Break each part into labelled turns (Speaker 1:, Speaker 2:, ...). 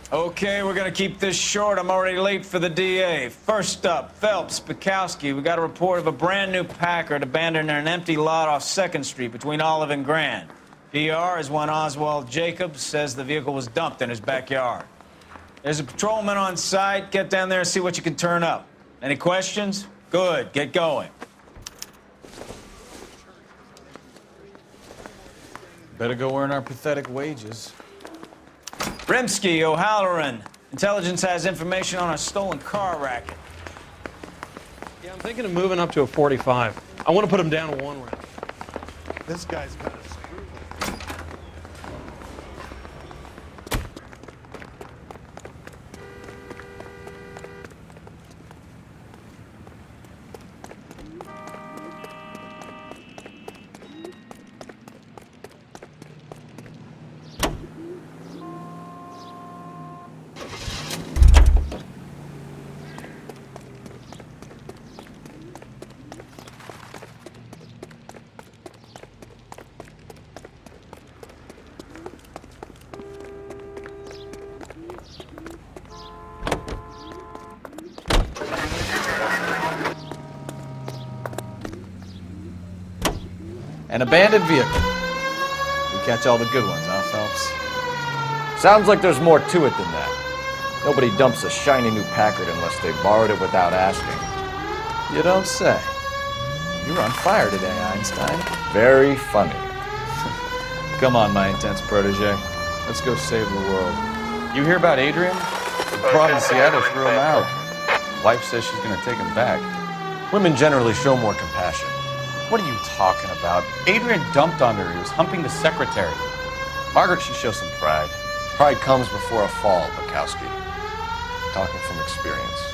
Speaker 1: Okay, we're gonna keep this short. I'm already late for the DA. First up, Phelps, Bukowski. We got a report of a brand new Packard abandoned in an empty lot off 2nd Street between Olive and Grand. PR is one Oswald Jacobs says the vehicle was dumped in his backyard. There's a patrolman on site. Get down there and see what you can turn up. Any questions? Good, get going.
Speaker 2: Better go earn our pathetic wages.
Speaker 1: Rimsky, O'Halloran. Intelligence has information on a stolen car racket.
Speaker 3: Yeah, I'm thinking of moving up to a 45. I want to put him down to 1 round.
Speaker 4: This guy's got a screw.
Speaker 2: An abandoned vehicle. We catch all the good ones, huh, Phelps?
Speaker 5: Sounds like there's more to it than that. Nobody dumps a shiny new Packard unless they borrowed it without asking.
Speaker 2: You don't say. You're on fire today, Einstein.
Speaker 5: Very funny.
Speaker 2: Come on, my intense protege. Let's go save the world. You hear about Adrian? The prod in Seattle threw him out. Wife says she's gonna take him back.
Speaker 5: Women generally show more compassion.
Speaker 2: What are you talking about? Adrian dumped on her. He was humping the secretary. Margaret should show some pride.
Speaker 5: Pride comes before a fall, Bukowski. Talking from experience.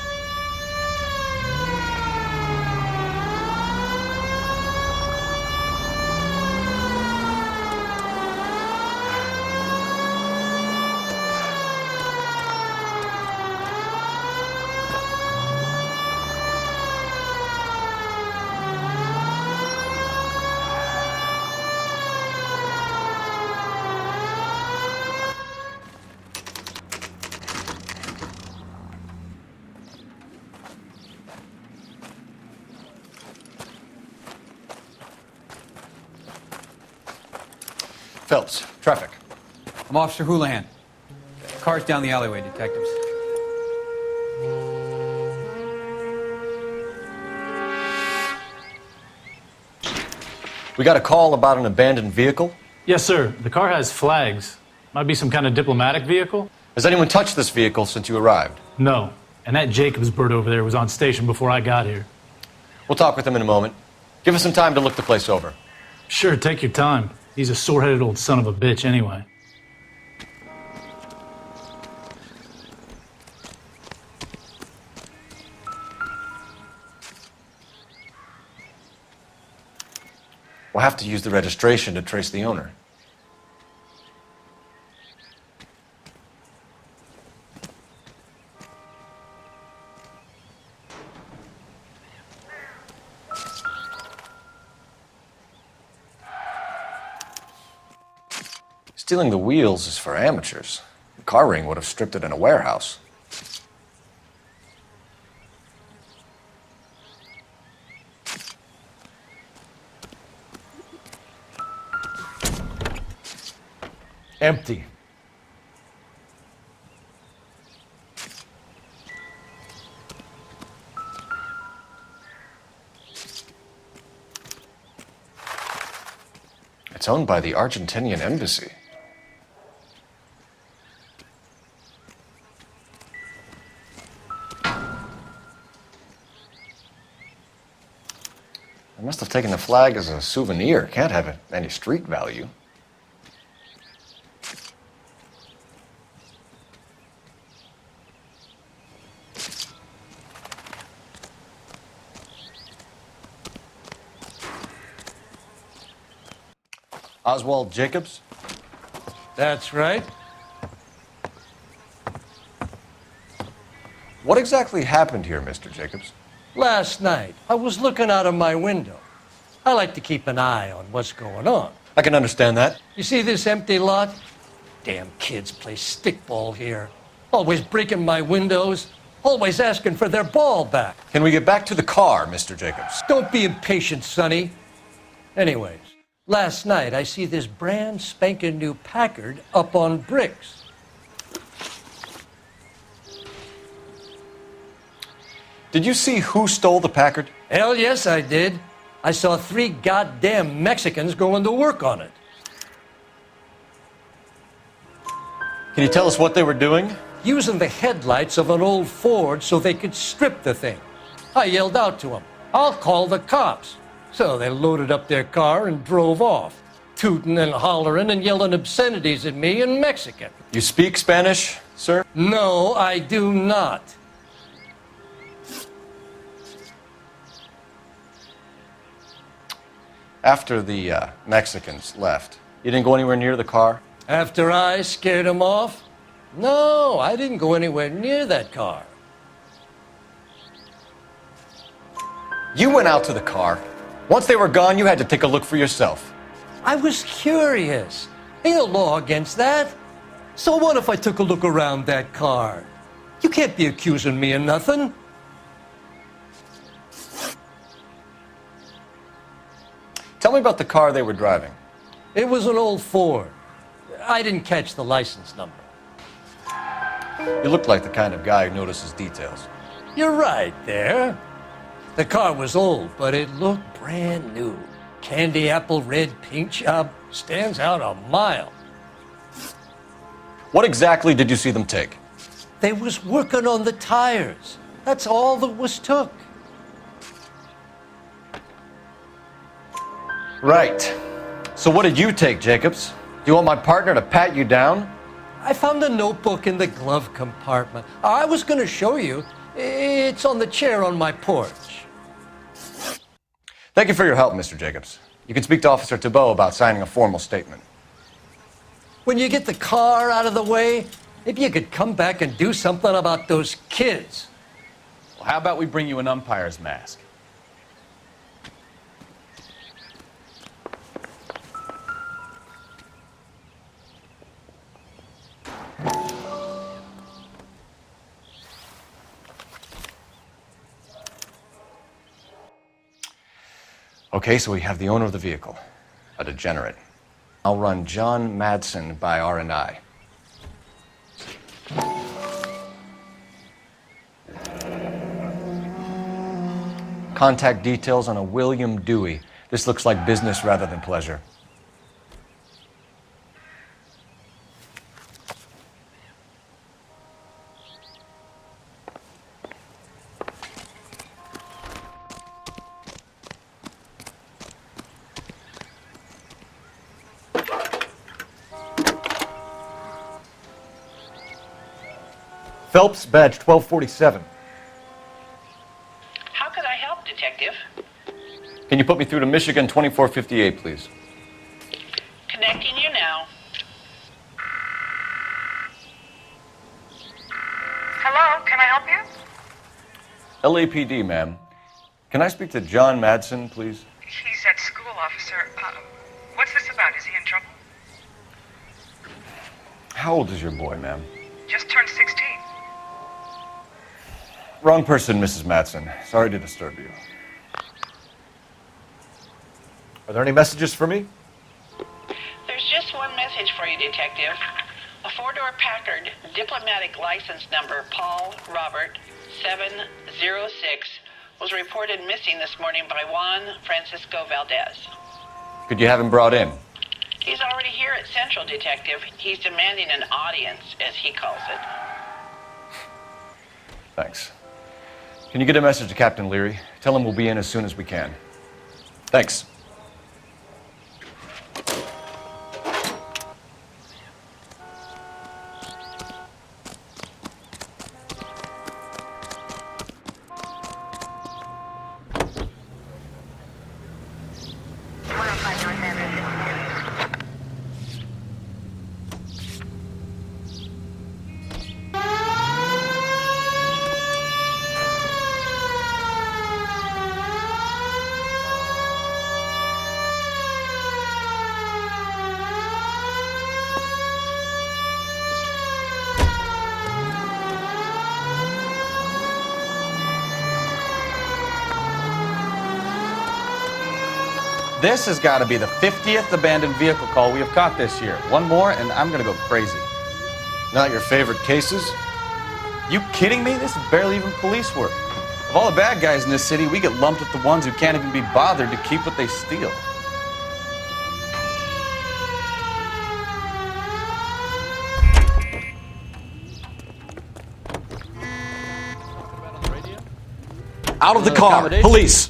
Speaker 5: Phelps, traffic.
Speaker 6: I'm Officer Houlihan. Car's down the alleyway, detectives.
Speaker 5: We got a call about an abandoned vehicle.
Speaker 7: Yes, sir. The car has flags. Might be some kind of diplomatic vehicle?
Speaker 5: Has anyone touched this vehicle since you arrived?
Speaker 7: No. And that Jacobs bird over there was on station before I got here.
Speaker 5: We'll talk with him in a moment. Give us some time to look the place over.
Speaker 7: Sure, take your time. He's a sore-headed old son of a bitch anyway.
Speaker 5: We'll have to use the registration to trace the owner. Stealing the wheels is for amateurs. The car ring would have stripped it in a warehouse. Empty. It's owned by the Argentinian embassy. I must have taken the flag as a souvenir. Can't have any street value. Oswald Jacobs?
Speaker 8: That's right.
Speaker 5: What exactly happened here, Mr. Jacobs?
Speaker 8: Last night, I was looking out of my window. I like to keep an eye on what's going on.
Speaker 5: I can understand that.
Speaker 8: You see this empty lot? Damn kids play stickball here. Always breaking my windows, always asking for their ball back.
Speaker 5: Can we get back to the car, Mr. Jacobs?
Speaker 8: Don't be impatient, Sonny. Anyways, last night I see this brand spanking new Packard up on bricks.
Speaker 5: Did you see who stole the Packard?
Speaker 8: Hell yes, I did. I saw 3 goddamn Mexicans going to work on it.
Speaker 5: Can you tell us what they were doing?
Speaker 8: Using the headlights of an old Ford so they could strip the thing. I yelled out to them, "I'll call the cops." So they loaded up their car and drove off, tooting and hollering and yelling obscenities at me in Mexican.
Speaker 5: You speak Spanish, sir?
Speaker 8: No, I do not.
Speaker 5: After the Mexicans left, you didn't go anywhere near the car?
Speaker 8: After I scared them off? No, I didn't go anywhere near that car.
Speaker 5: You went out to the car. Once they were gone, you had to take a look for yourself.
Speaker 8: I was curious. Ain't no law against that. So what if I took a look around that car? You can't be accusing me of nothing.
Speaker 5: Tell me about the car they were driving.
Speaker 8: It was an old Ford. I didn't catch the license number.
Speaker 5: You look like the kind of guy who notices details.
Speaker 8: You're right there. The car was old, but it looked brand new. Candy apple red paint job stands out a mile.
Speaker 5: What exactly did you see them take?
Speaker 8: They was working on the tires. That's all that was took.
Speaker 5: Right. So what did you take, Jacobs? Do you want my partner to pat you down?
Speaker 8: I found a notebook in the glove compartment. I was going to show you. It's on the chair on my porch.
Speaker 5: Thank you for your help, Mr. Jacobs. You can speak to Officer Thibault about signing a formal statement.
Speaker 8: When you get the car out of the way, maybe you could come back and do something about those kids.
Speaker 2: Well, how about we bring you an umpire's mask?
Speaker 5: Okay, so we have the owner of the vehicle, a degenerate. I'll run John Madsen by R&I. Contact details on a William Dewey. This looks like business rather than pleasure. Phelps, badge 1247.
Speaker 9: How could I help, Detective?
Speaker 5: Can you put me through to Michigan 2458, please?
Speaker 9: Connecting you now.
Speaker 10: Hello, can I help you?
Speaker 5: LAPD, ma'am. Can I speak to John Madsen, please?
Speaker 10: He's at school, officer. What's this about? Is he in trouble?
Speaker 5: How old is your boy, ma'am?
Speaker 10: Just turned 16.
Speaker 5: Wrong person, Mrs. Madsen. Sorry to disturb you. Are there any messages for me?
Speaker 9: There's just one message for you, Detective. A 4-door Packard, diplomatic license number Paul Robert 706, was reported missing this morning by Juan Francisco Valdez.
Speaker 5: Could you have him brought in?
Speaker 9: He's already here at Central, Detective. He's demanding an audience, as he calls it.
Speaker 5: Thanks. Can you get a message to Captain Leary? Tell him we'll be in as soon as we can. Thanks.
Speaker 2: This has got to be the 50th abandoned vehicle call we have caught this year. One more, and I'm going to go crazy.
Speaker 5: Not your favorite cases?
Speaker 2: You kidding me? This is barely even police work. Of all the bad guys in this city, we get lumped with the ones who can't even be bothered to keep what they steal.
Speaker 5: Out of the car! Police!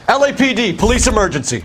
Speaker 5: LAPD, police emergency.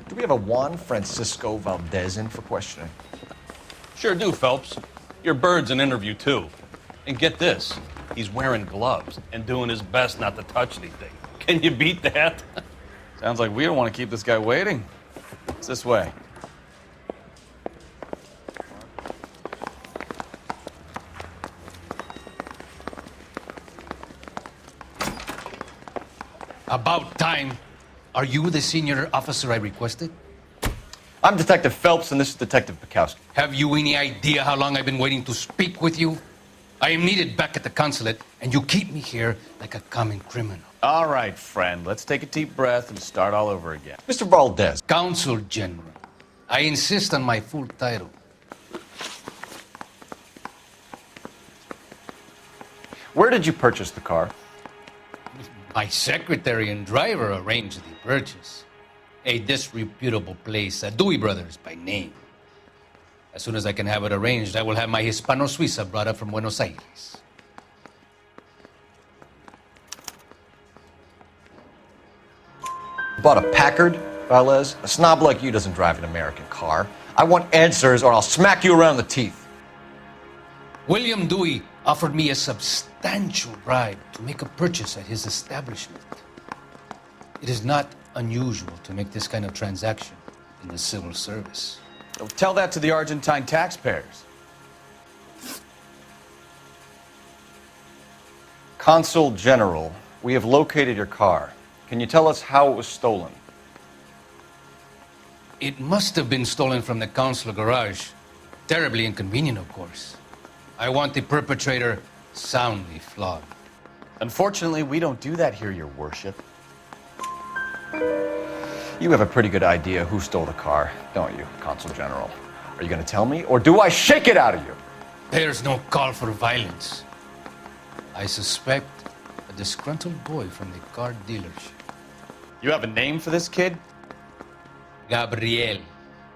Speaker 5: Do we have a Juan Francisco Valdez in for questioning?
Speaker 11: Sure do, Phelps. Your bird's an interview, too. And get this, he's wearing gloves and doing his best not to touch anything. Can you beat that?
Speaker 2: Sounds like we don't want to keep this guy waiting. It's this way.
Speaker 12: About time. Are you the senior officer I requested?
Speaker 5: I'm Detective Phelps, and this is Detective Bukowski.
Speaker 12: Have you any idea how long I've been waiting to speak with you? I am needed back at the consulate, and you keep me here like a common criminal.
Speaker 2: All right, friend. Let's take a deep breath and start all over again.
Speaker 5: Mr. Valdez.
Speaker 12: Consul General. I insist on my full title.
Speaker 5: Where did you purchase the car?
Speaker 12: My secretary and driver arranged the purchase. A disreputable place, Dewey Brothers by name. As soon as I can have it arranged, I will have my Hispano Suiza brought up from Buenos Aires.
Speaker 5: Bought a Packard, Valdez? A snob like you doesn't drive an American car. I want answers or I'll smack you around the teeth.
Speaker 12: William Dewey offered me a substantial bribe to make a purchase at his establishment. It is not unusual to make this kind of transaction in the civil service.
Speaker 2: Tell that to the Argentine taxpayers.
Speaker 5: Consul General, we have located your car. Can you tell us how it was stolen?
Speaker 12: It must have been stolen from the consular garage. Terribly inconvenient, of course. I want the perpetrator soundly flogged.
Speaker 2: Unfortunately, we don't do that here, Your Worship.
Speaker 5: You have a pretty good idea who stole the car, don't you, Consul General? Are you going to tell me, or do I shake it out of you?
Speaker 12: There's no call for violence. I suspect a disgruntled boy from the car dealership.
Speaker 2: You have a name for this kid?
Speaker 12: Gabriel,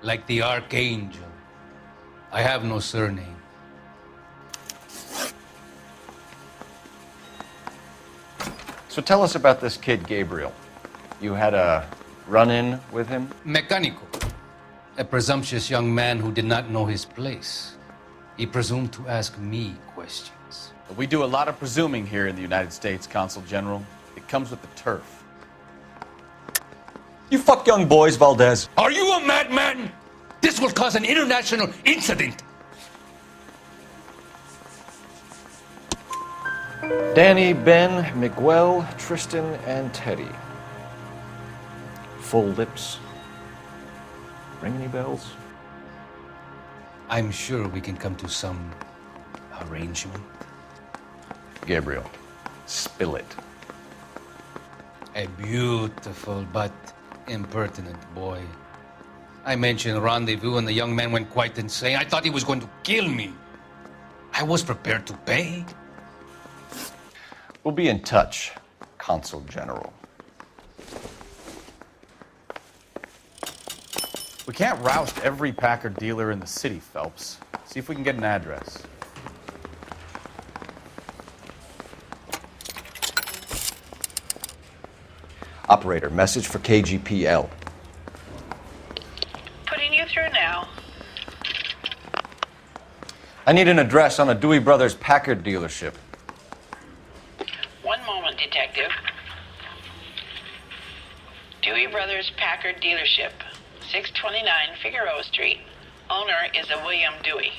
Speaker 12: like the archangel. I have no surname.
Speaker 5: So tell us about this kid, Gabriel. You had a run-in with him?
Speaker 12: Mecánico. A presumptuous young man who did not know his place. He presumed to ask me questions.
Speaker 2: But we do a lot of presuming here in the United States, Consul General. It comes with the turf.
Speaker 5: You fuck young boys, Valdez.
Speaker 12: Are you a madman? This will cause an international incident.
Speaker 5: Danny, Ben, Miguel, Tristan, and Teddy. Full lips. Ring any bells?
Speaker 12: I'm sure we can come to some arrangement.
Speaker 5: Gabriel, spill it.
Speaker 12: A beautiful but impertinent boy. I mentioned rendezvous and the young man went quite insane. I thought he was going to kill me. I was prepared to pay.
Speaker 5: We'll be in touch, Consul General.
Speaker 2: We can't roust every Packard dealer in the city, Phelps. See if we can get an address.
Speaker 5: Operator, message for KGPL.
Speaker 9: Putting you through now.
Speaker 5: I need an address on a Dewey Brothers Packard dealership.
Speaker 9: One moment, Detective. Dewey Brothers Packard Dealership, 629 Figueroa Street. Owner is a William Dewey.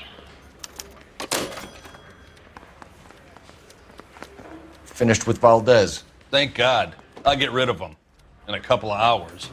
Speaker 5: Finished with Valdez.
Speaker 11: Thank God. I'll get rid of him in a couple of hours.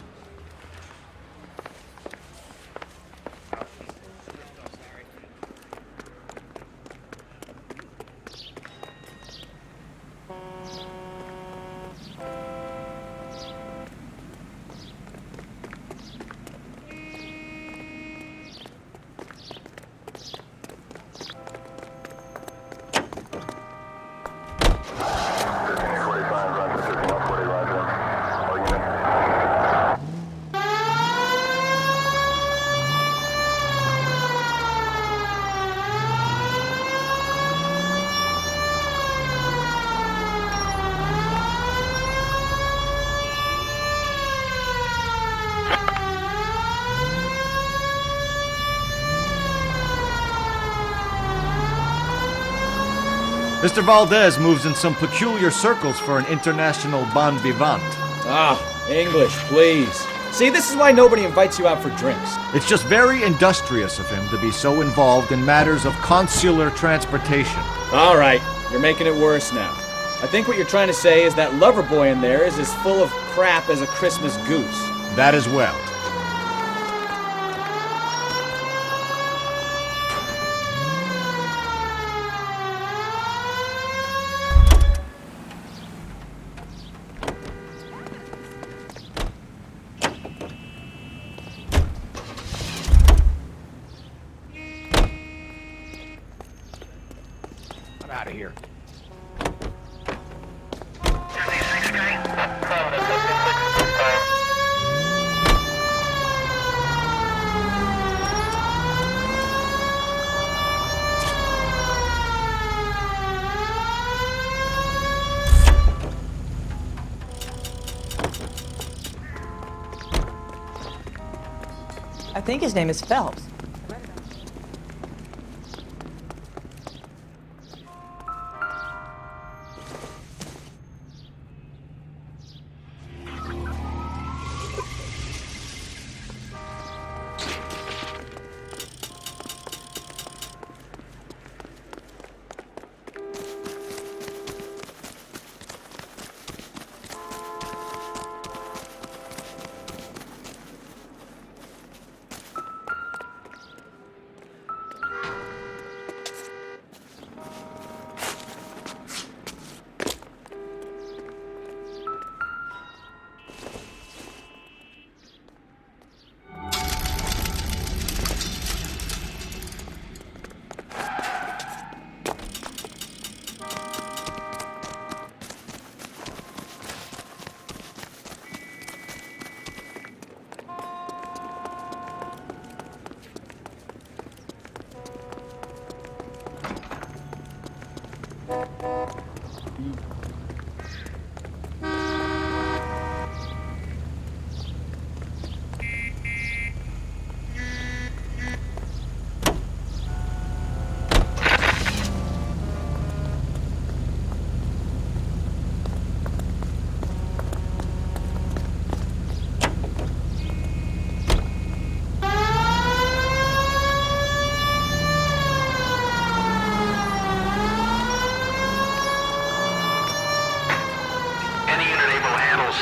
Speaker 4: Mr. Valdez moves in some peculiar circles for an international bon vivant.
Speaker 1: Ah, English, please. See, this is why nobody invites you out for drinks.
Speaker 4: It's just very industrious of him to be so involved in matters of consular transportation.
Speaker 1: All right, you're making it worse now. I think what you're trying to say is that lover boy in there is as full of crap as a Christmas goose.
Speaker 4: That as well.
Speaker 5: I'm out of here.
Speaker 13: I think his name is Phelps.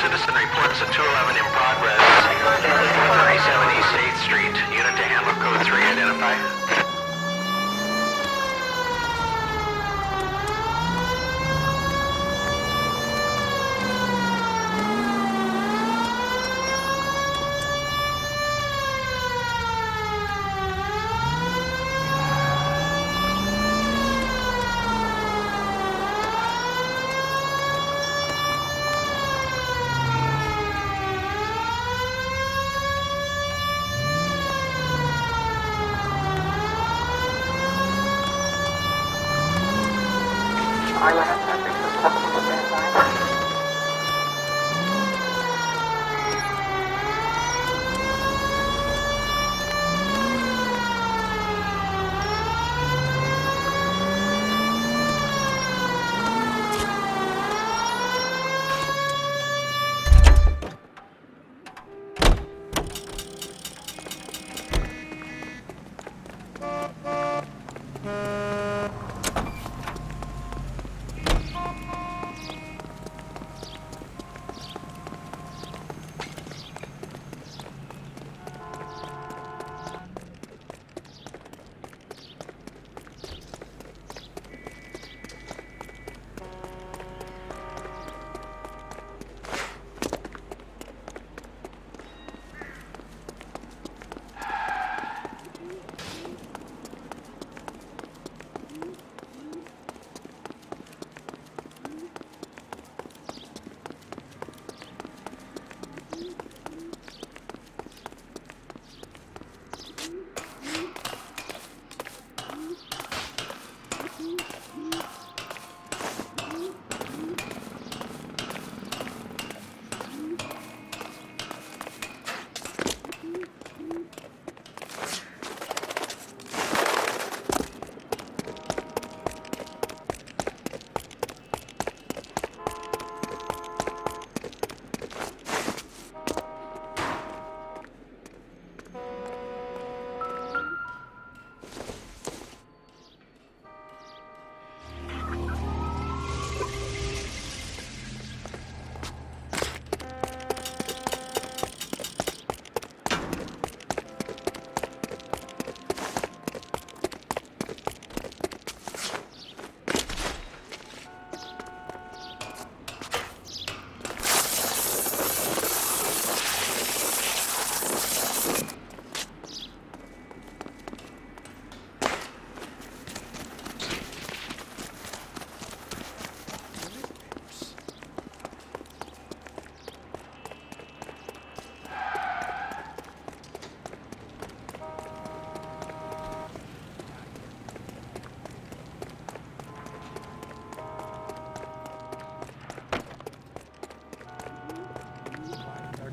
Speaker 14: citizen reports a 211 in progress. 437 East 8th Street. Unit to handle code 3. Identify.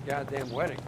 Speaker 3: Goddamn wedding.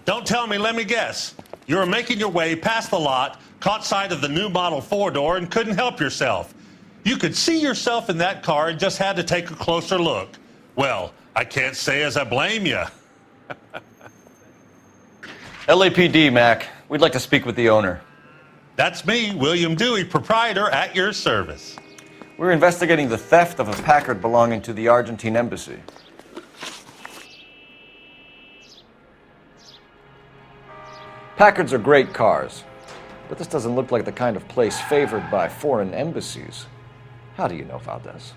Speaker 11: Don't tell me, let me guess. You were making your way past the lot, caught sight of the new model four-door, and couldn't help yourself. You could see yourself in that car and just had to take a closer look. Well, I can't say as I blame you.
Speaker 5: LAPD, Mac. We'd like to speak with the owner.
Speaker 11: That's me, William Dewey, proprietor, at your service.
Speaker 5: We're investigating the theft of a Packard belonging to the Argentine embassy. Packards are great cars, but this doesn't look like the kind of place favored by foreign embassies. How do you know Valdez?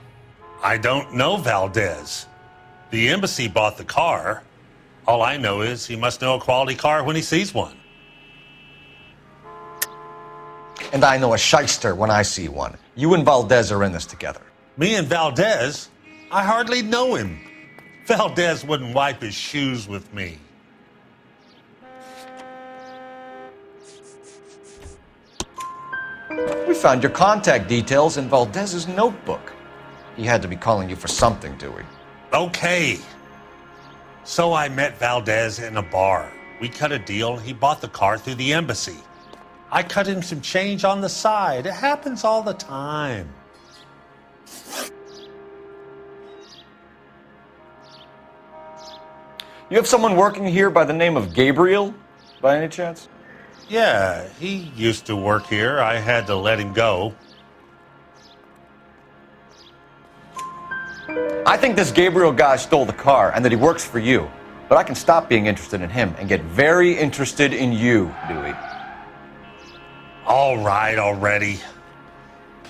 Speaker 11: I don't know Valdez. The embassy bought the car. All I know is he must know a quality car when he sees one.
Speaker 5: And I know a shyster when I see one. You and Valdez are in this together.
Speaker 11: Me and Valdez? I hardly know him. Valdez wouldn't wipe his shoes with me.
Speaker 5: We found your contact details in Valdez's notebook. He had to be calling you for something, Dewey.
Speaker 11: Okay. So I met Valdez in a bar. We cut a deal and he bought the car through the embassy. I cut him some change on the side. It happens all the time.
Speaker 5: You have someone working here by the name of Gabriel, by any chance?
Speaker 11: Yeah, he used to work here. I had to let him go.
Speaker 5: I think this Gabriel guy stole the car and that he works for you. But I can stop being interested in him and get very interested in you, Dewey.
Speaker 11: All right already.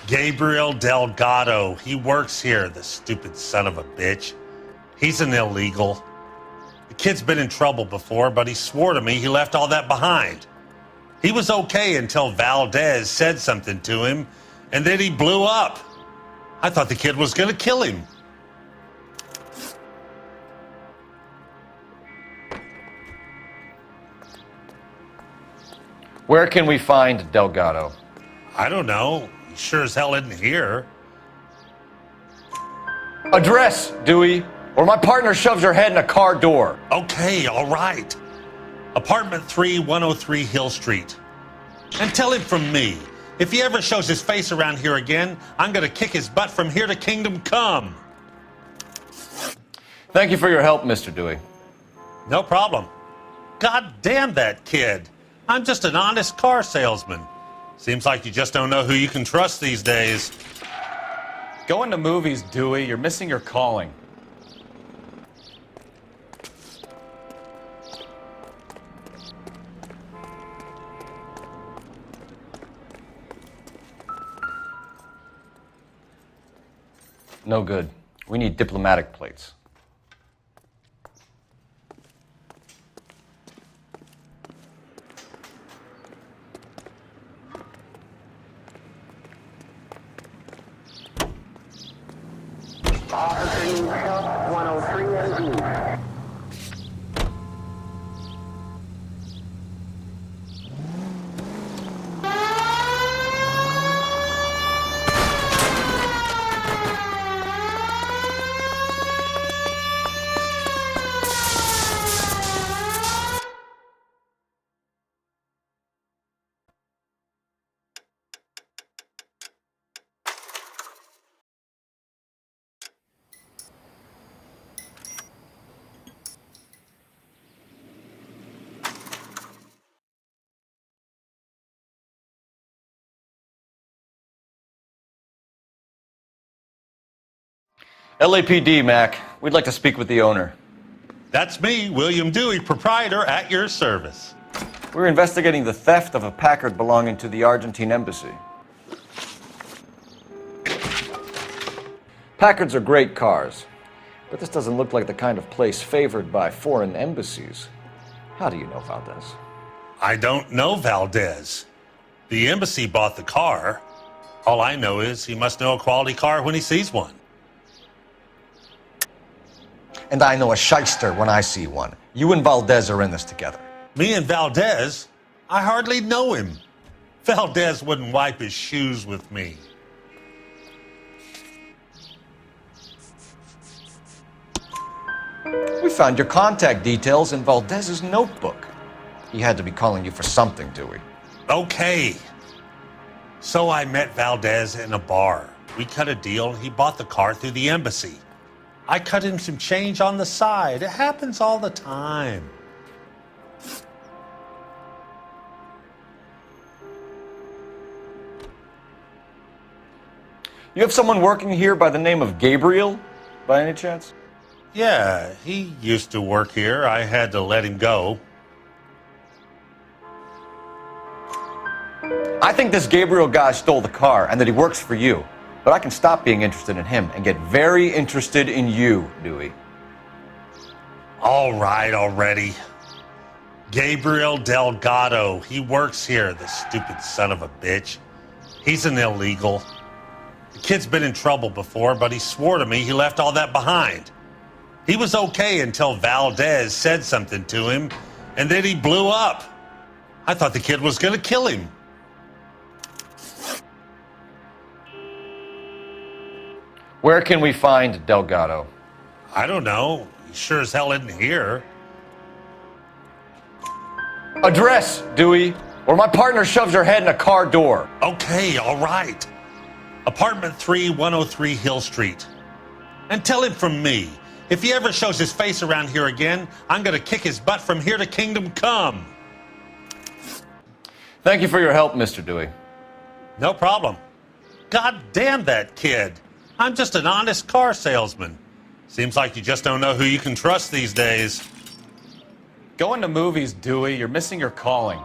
Speaker 11: Gabriel Delgado. He works here, the stupid son of a bitch. He's an illegal. The kid's been in trouble before, but he swore to me he left all that behind. He was okay until Valdez said something to him, and then he blew up. I thought the kid was going to kill him.
Speaker 5: Where can we find Delgado?
Speaker 11: I don't know. He sure as hell isn't here.
Speaker 5: Address, Dewey, or my partner shoves your head in a car door.
Speaker 11: Okay, all right. Apartment 3, 103 Hill Street. And tell him from me, if he ever shows his face around here again, I'm going to kick his butt from here to Kingdom Come.
Speaker 5: Thank you for your help, Mr. Dewey.
Speaker 11: No problem. God damn that kid. I'm just an honest car salesman. Seems like you just don't know who you can trust these days.
Speaker 2: Going to movies, Dewey. You're missing your calling.
Speaker 5: No good. We need diplomatic plates.
Speaker 14: Officer, 103 MD.
Speaker 5: LAPD, Mac. We'd like to speak with the owner.
Speaker 11: That's me, William Dewey, proprietor, at your service.
Speaker 5: We're investigating the theft of a Packard belonging to the Argentine embassy. Packards are great cars, but this doesn't look like the kind of place favored by foreign embassies. How do you know Valdez?
Speaker 11: I don't know Valdez. The embassy bought the car. All I know is he must know a quality car when he sees one.
Speaker 5: And I know a shyster when I see one. You and Valdez are in this together.
Speaker 11: Me and Valdez? I hardly know him. Valdez wouldn't wipe his shoes with me.
Speaker 5: We found your contact details in Valdez's notebook. He had to be calling you for something, Dewey.
Speaker 11: Okay. So I met Valdez in a bar. We cut a deal and he bought the car through the embassy. I cut him some change on the side. It happens all the time.
Speaker 5: You have someone working here by the name of Gabriel, by any chance?
Speaker 11: Yeah, he used to work here. I had to let him go.
Speaker 5: I think this Gabriel guy stole the car and that he works for you. But I can stop being interested in him and get very interested in you, Dewey.
Speaker 11: All right already. Gabriel Delgado. He works here, the stupid son of a bitch. He's an illegal. The kid's been in trouble before, but he swore to me he left all that behind. He was okay until Valdez said something to him, and then he blew up. I thought the kid was gonna kill him.
Speaker 5: Where can we find Delgado?
Speaker 11: I don't know. He sure as hell isn't here.
Speaker 5: Address, Dewey, or my partner shoves her head in a car door.
Speaker 11: Okay, all right. Apartment 3, 103 Hill Street. And tell him from me, if he ever shows his face around here again, I'm gonna kick his butt from here to Kingdom Come.
Speaker 5: Thank you for your help, Mr. Dewey.
Speaker 11: No problem. God damn that kid. I'm just an honest car salesman. Seems like you just don't know who you can trust these days.
Speaker 2: Going to movies, Dewey. You're missing your calling.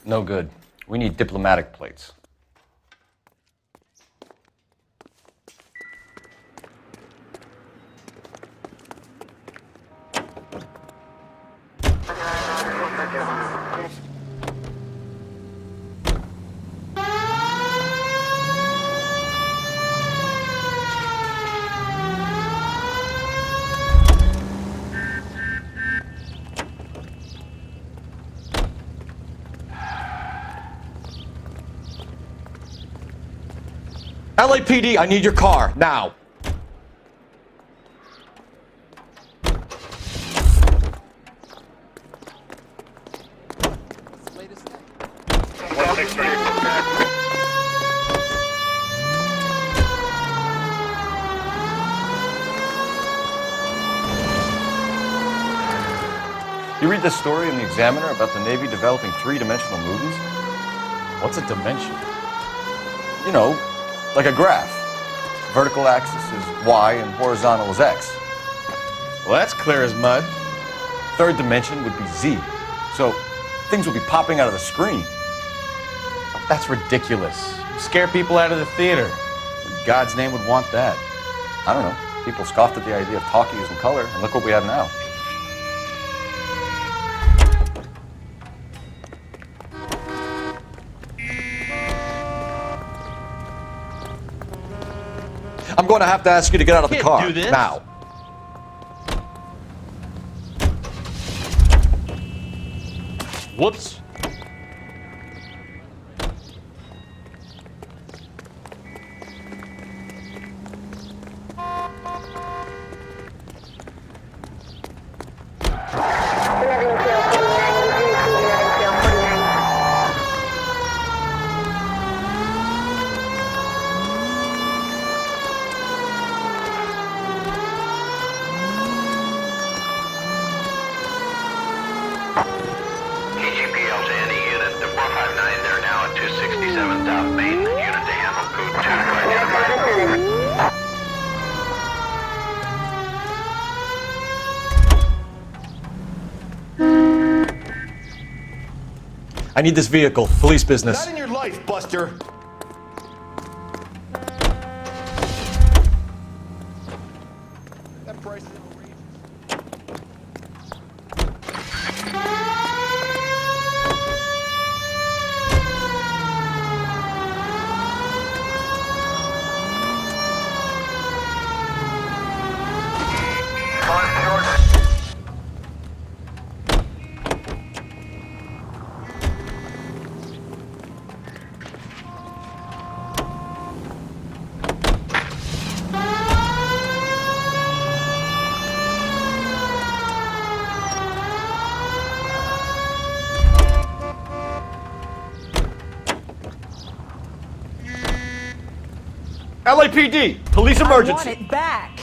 Speaker 5: No good. We need diplomatic plates. LAPD, I need your car, now. You read this story in the Examiner about the Navy developing three-dimensional movies?
Speaker 2: What's a dimension?
Speaker 5: You know, like a graph. Vertical axis is Y and horizontal is X.
Speaker 2: Well, that's clear as mud.
Speaker 5: Third dimension would be Z. So things would be popping out of the screen.
Speaker 2: That's ridiculous. You scare people out of the theater. Who in God's name would want that?
Speaker 5: I don't know. People scoffed at the idea of talkies in color, and look what we have now. I'm going to have to ask you to get out of the car.
Speaker 2: Do this.
Speaker 5: Now.
Speaker 2: Whoops.
Speaker 14: KGPL to any unit. The 459, they're now at 267 South Main. Unit to handle code 2.
Speaker 5: I need this vehicle. Police business.
Speaker 4: Not in your life, Buster. That price is outrageous. LAPD! Police emergency!
Speaker 13: I want it back.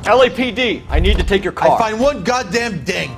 Speaker 4: LAPD, I need to take your car.
Speaker 15: I find one goddamn ding.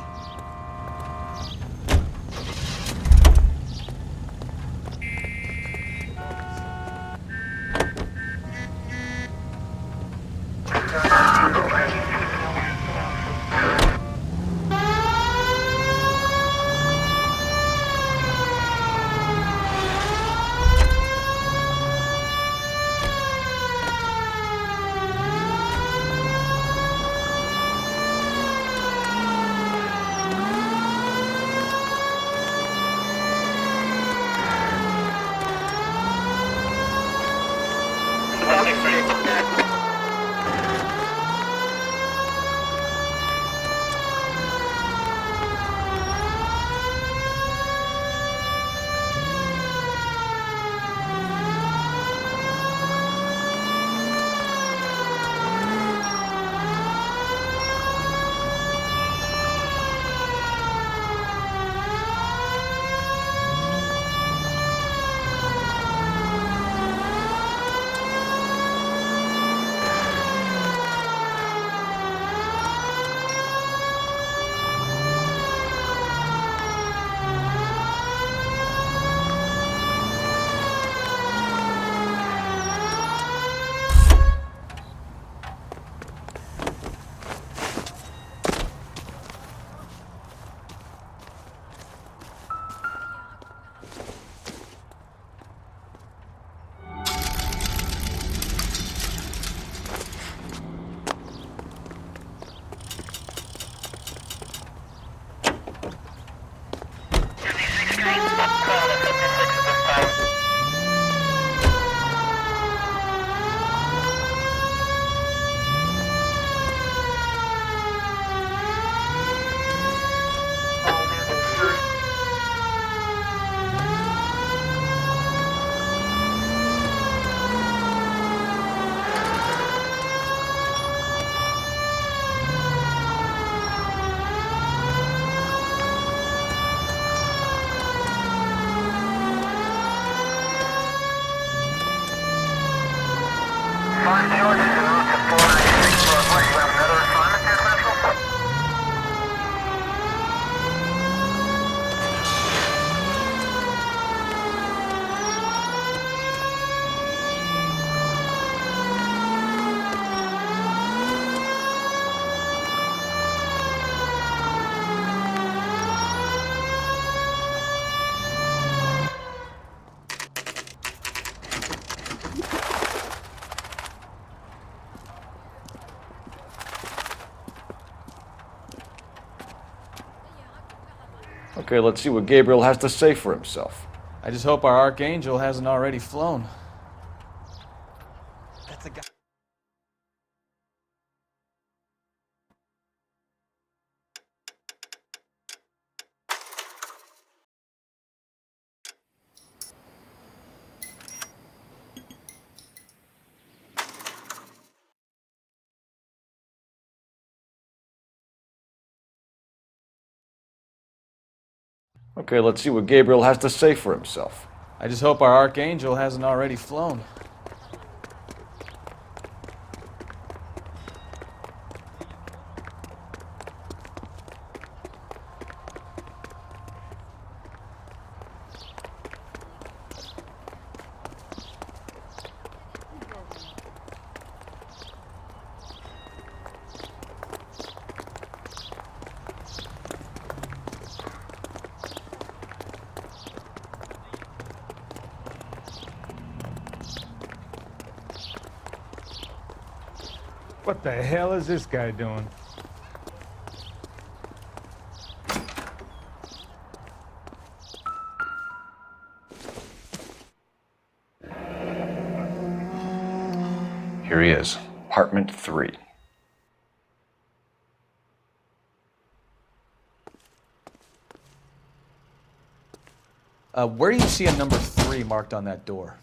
Speaker 5: Okay, let's see what Gabriel has to say for himself.
Speaker 2: I just hope our archangel hasn't already flown.
Speaker 15: That's a guy.
Speaker 5: Okay, let's see what Gabriel has to say for himself.
Speaker 2: I just hope our archangel hasn't already flown.
Speaker 16: What the hell is this guy doing?
Speaker 5: Here he is, apartment 3.
Speaker 2: Where do you see a number 3 marked on that door?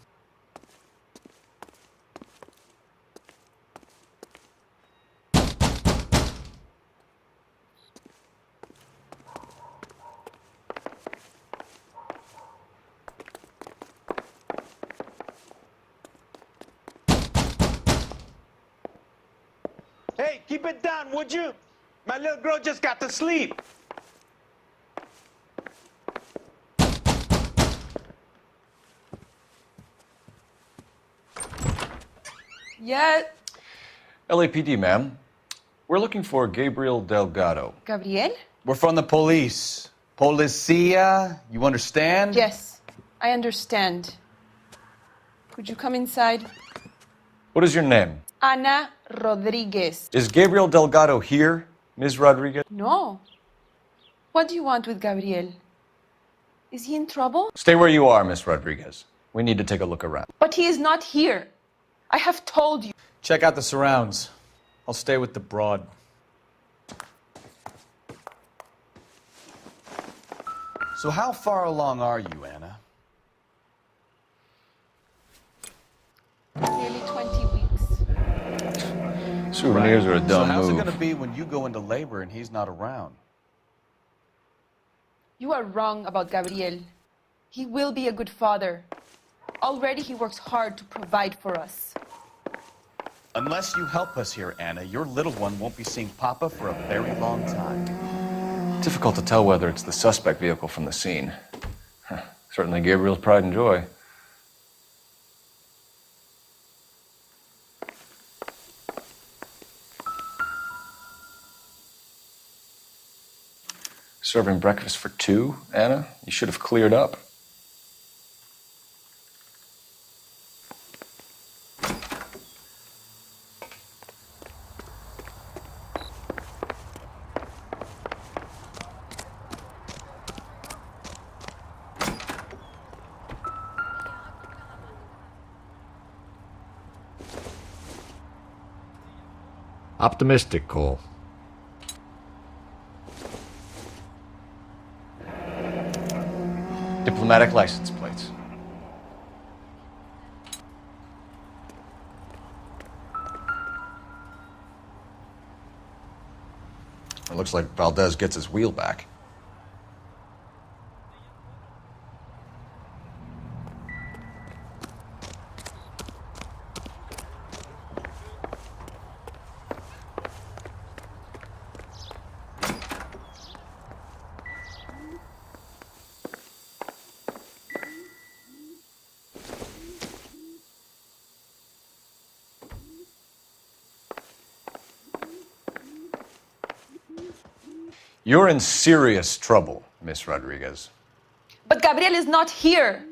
Speaker 1: Hey, keep it down, would you? My little girl just got to sleep.
Speaker 13: Yeah.
Speaker 5: LAPD, ma'am. We're looking for Gabriel Delgado.
Speaker 13: Gabriel?
Speaker 2: We're from the police. Policia, you understand?
Speaker 13: Yes, I understand. Could you come inside?
Speaker 5: What is your name?
Speaker 13: Ana Rodriguez.
Speaker 5: Is Gabriel Delgado here, Ms. Rodriguez?
Speaker 13: No. What do you want with Gabriel? Is he in trouble?
Speaker 5: Stay where you are, Ms. Rodriguez. We need to take a look around.
Speaker 13: But he is not here. I have told you.
Speaker 2: Check out the surrounds. I'll stay with the broad. So how far along are you, Anna?
Speaker 13: Nearly 20 weeks.
Speaker 5: Souvenirs are a
Speaker 2: So
Speaker 5: dumb
Speaker 2: how's it
Speaker 5: move.
Speaker 2: gonna be when you go into labor and he's not around?
Speaker 13: You are wrong about Gabriel. He will be a good father. Already he works hard to provide for us.
Speaker 2: Unless you help us here, Anna, your little one won't be seeing Papa for a very long time.
Speaker 5: Difficult to tell whether it's the suspect vehicle from the scene. Certainly Gabriel's pride and joy. Serving breakfast for 2, Anna? You should have cleared up.
Speaker 4: Optimistic, Cole.
Speaker 5: Diplomatic license plates. It looks like Valdez gets his wheel back. You're in serious trouble, Miss Rodriguez.
Speaker 13: But Gabriel is not here.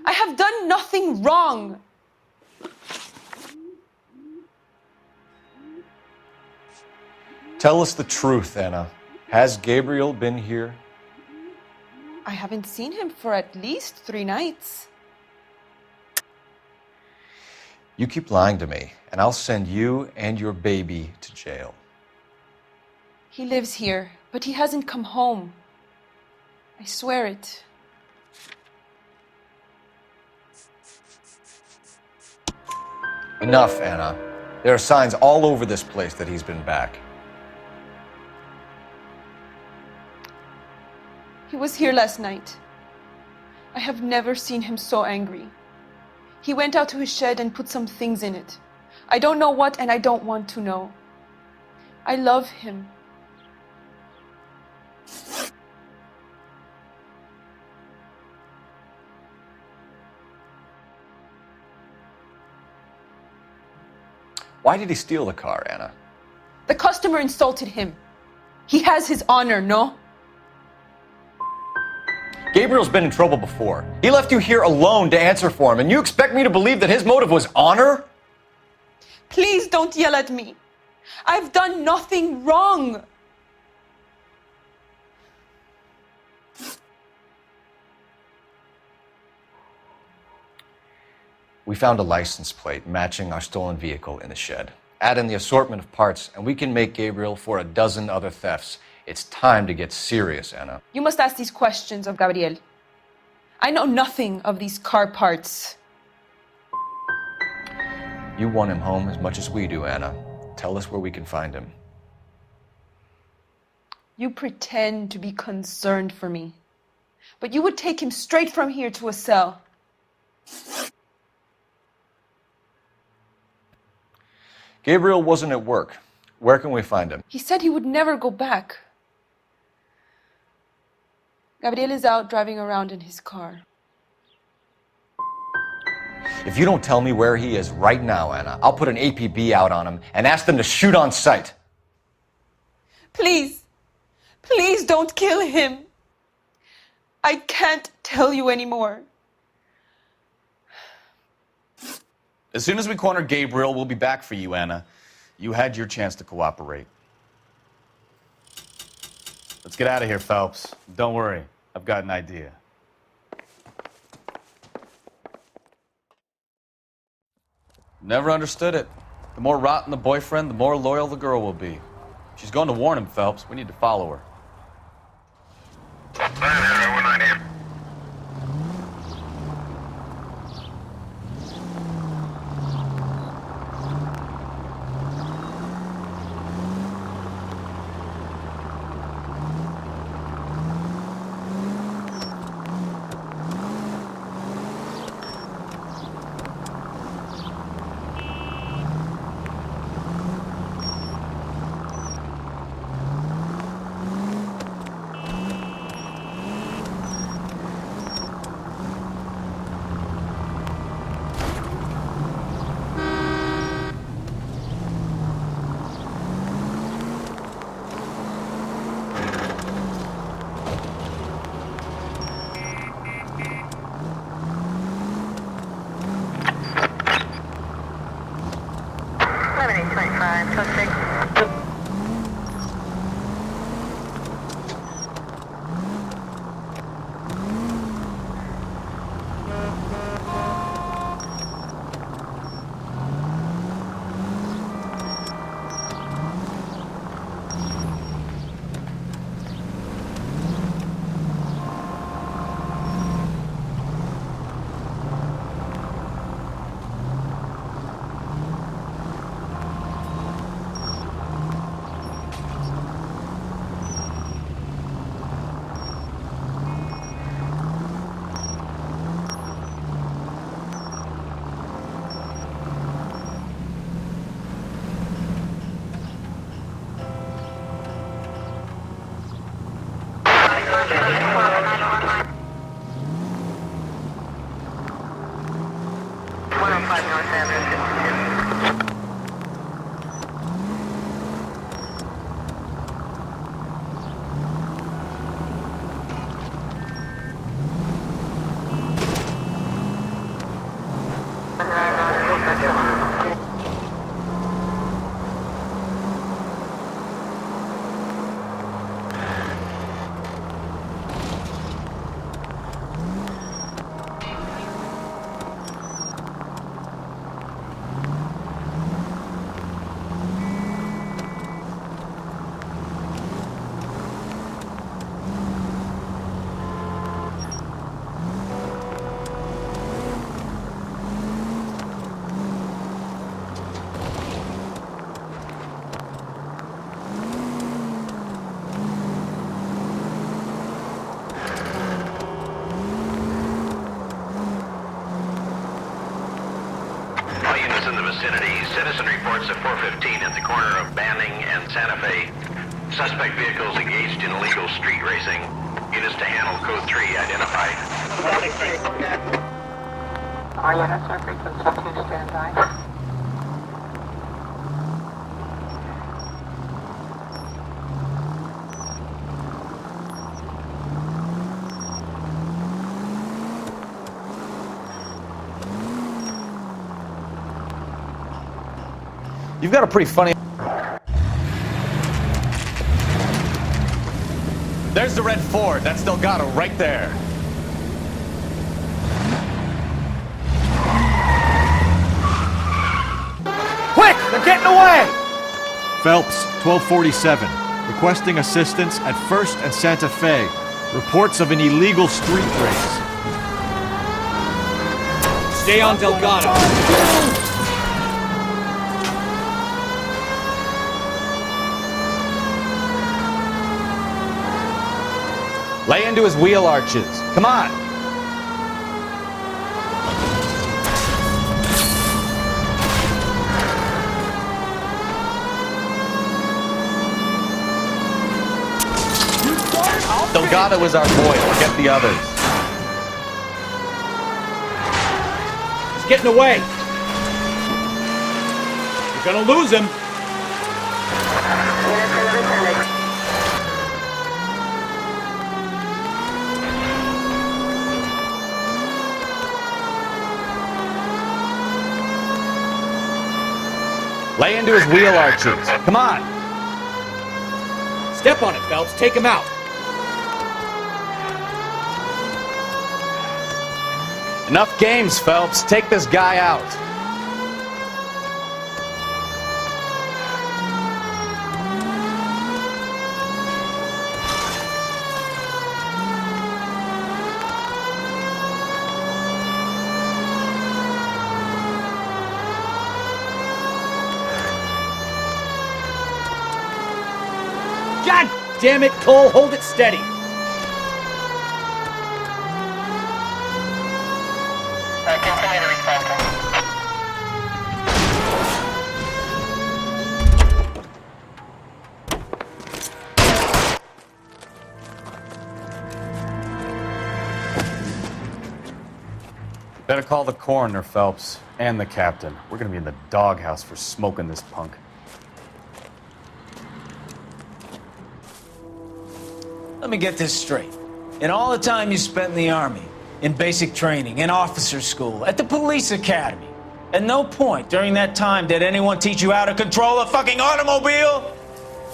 Speaker 13: I have done nothing wrong.
Speaker 5: Tell us the truth, Anna. Has Gabriel been here?
Speaker 13: I haven't seen him for at least 3 nights.
Speaker 5: You keep lying to me, and I'll send you and your baby to jail.
Speaker 13: He lives here, but he hasn't come home. I swear it.
Speaker 5: Enough, Anna. There are signs all over this place that he's been back.
Speaker 13: He was here last night. I have never seen him so angry. He went out to his shed and put some things in it. I don't know what, and I don't want to know. I love him.
Speaker 5: Why did he steal the car, Anna?
Speaker 13: The customer insulted him. He has his honor, no?
Speaker 5: Gabriel's been in trouble before. He left you here alone to answer for him, and you expect me to believe that his motive was honor?
Speaker 13: Please don't yell at me. I've done nothing wrong.
Speaker 5: We found a license plate matching our stolen vehicle in the shed. Add in the assortment of parts, and we can make Gabriel for a dozen other thefts. It's time to get serious, Anna.
Speaker 13: You must ask these questions of Gabriel. I know nothing of these car parts.
Speaker 5: You want him home as much as we do, Anna. Tell us where we can find him.
Speaker 13: You pretend to be concerned for me, but you would take him straight from here to a cell.
Speaker 5: Gabriel wasn't at work. Where can we find him?
Speaker 13: He said he would never go back. Gabriel is out driving around in his car.
Speaker 5: If you don't tell me where he is right now, Anna, I'll put an APB out on him and ask them to shoot on sight.
Speaker 13: Please, please don't kill him. I can't tell you anymore.
Speaker 2: As soon as we corner Gabriel, we'll be back for you, Anna. You had your chance to cooperate. Let's get out of here, Phelps. Don't worry, I've got an idea. Never understood it. The more rotten the boyfriend, the more loyal the girl will be. She's going to warn him, Phelps. We need to follow her.
Speaker 14: In the vicinity, citizen reports at 415 at the corner of Banning and Santa Fe. Suspect vehicles engaged in illegal street racing. Units to handle code 3 identified.
Speaker 10: All units are frequency 2 standby.
Speaker 2: You've got a pretty funny... Ford. That's Delgado right there.
Speaker 4: Quick! They're getting away! Phelps, 1247. Requesting assistance at 1st and Santa Fe. Reports of an illegal street race.
Speaker 17: Stay on Delgado.
Speaker 2: Lay into his wheel arches. Come on. Delgado is our boy. Forget the others.
Speaker 17: He's getting away. You're gonna lose him.
Speaker 2: Lay into his wheel arches. Come on.
Speaker 17: Step on it, Phelps. Take him out.
Speaker 2: Enough games, Phelps. Take this guy out.
Speaker 17: God damn it, Cole. Hold it steady.
Speaker 10: Continue to respond.
Speaker 2: Better call the coroner, Phelps, and the captain. We're gonna be in the doghouse for smoking this punk.
Speaker 1: Let me get this straight. In all the time you spent in the Army, in basic training, in officer school, at the police academy, at no point during that time did anyone teach you how to control a fucking automobile?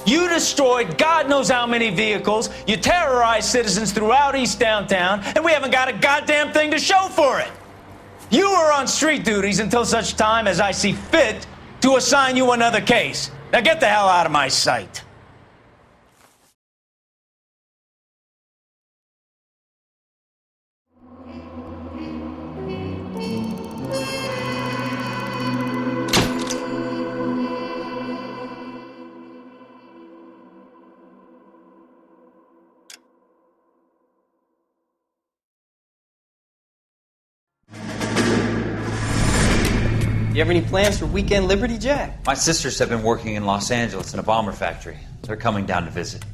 Speaker 1: You destroyed God knows how many vehicles, you terrorized citizens throughout East Downtown, and we haven't got a goddamn thing to show for it. You were on street duties until such time as I see fit to assign you another case. Now get the hell out of my sight.
Speaker 6: You have any plans for weekend Liberty, Jack?
Speaker 18: My sisters have been working in Los Angeles in a bomber factory. They're coming down to visit.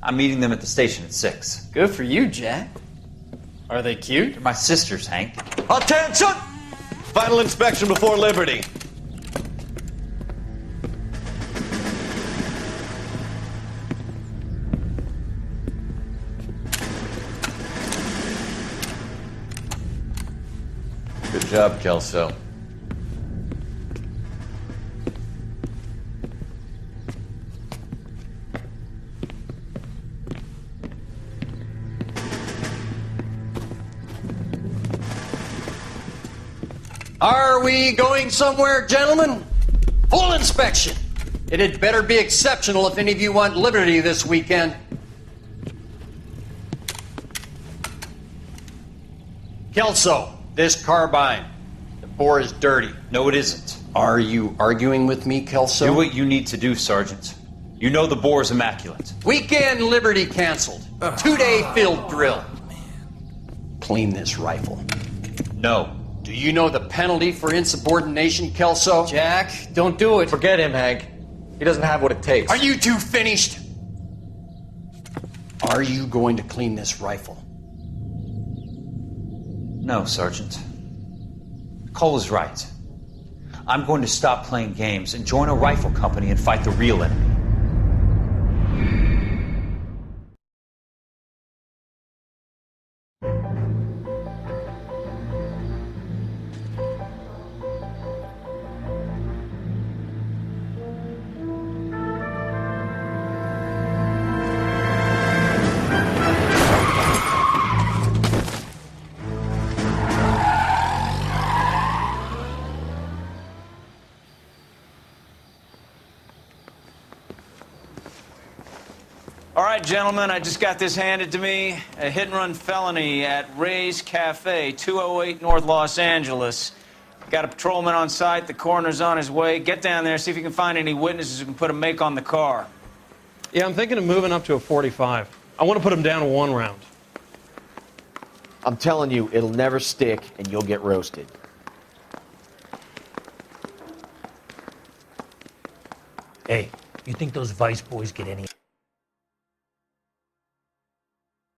Speaker 18: I'm meeting them at the station at 6.
Speaker 6: Good for you, Jack. Are they cute?
Speaker 18: They're my sisters, Hank.
Speaker 19: Attention! Final inspection before Liberty.
Speaker 2: Good job, Kelso.
Speaker 8: Are we going somewhere, gentlemen? Full inspection. It had better be exceptional if any of you want liberty this weekend. Kelso, this carbine. The bore is dirty.
Speaker 18: No, it isn't.
Speaker 8: Are you arguing with me, Kelso?
Speaker 18: Do what you need to do, Sergeant. You know the bore is immaculate.
Speaker 8: Weekend liberty canceled. 2-day field drill. Clean this rifle.
Speaker 18: No.
Speaker 8: Do you know the penalty for insubordination, Kelso?
Speaker 6: Jack, don't do it.
Speaker 5: Forget him, Hank. He doesn't have what it takes.
Speaker 8: Are you two finished? Are you going to clean this rifle?
Speaker 18: No, Sergeant. Cole is right. I'm going to stop playing games and join a rifle company and fight the real enemy.
Speaker 1: right, gentlemen, I just got this handed to me. A hit-and-run felony at Ray's Cafe, 208 North Los Angeles. Got a patrolman on site. The coroner's on his way. Get down there, see if you can find any witnesses who can put a make on the car.
Speaker 3: Yeah, I'm thinking of moving up to a 45. I want to put him down to 1 round.
Speaker 17: I'm telling you, it'll never stick, and you'll get roasted.
Speaker 20: Hey, you think those Vice boys get any